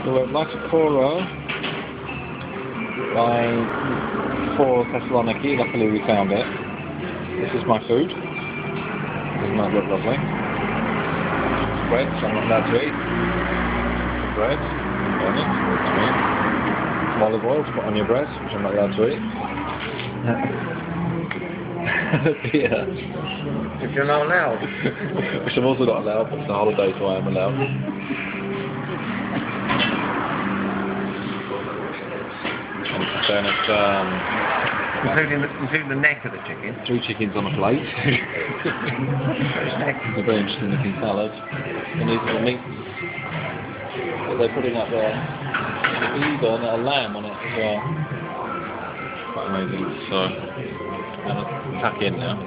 So we're at Plaka by 4 Thessaloniki. Luckily we found it. This is my food. Doesn't that look lovely? Bread, which I'm not allowed to eat. Bread, burn it, some olive oil to put on your bread, which I'm not allowed to eat. Beer. If you're not allowed. Which I'm also not allowed, but it's a holiday, so I am allowed. Then it's including the neck of the chicken. 3 chickens on a plate. It's a very interesting looking salad. And these are the meats that they're putting up there. Even a lamb on it as well. Quite amazing. So I'm going to tuck in now.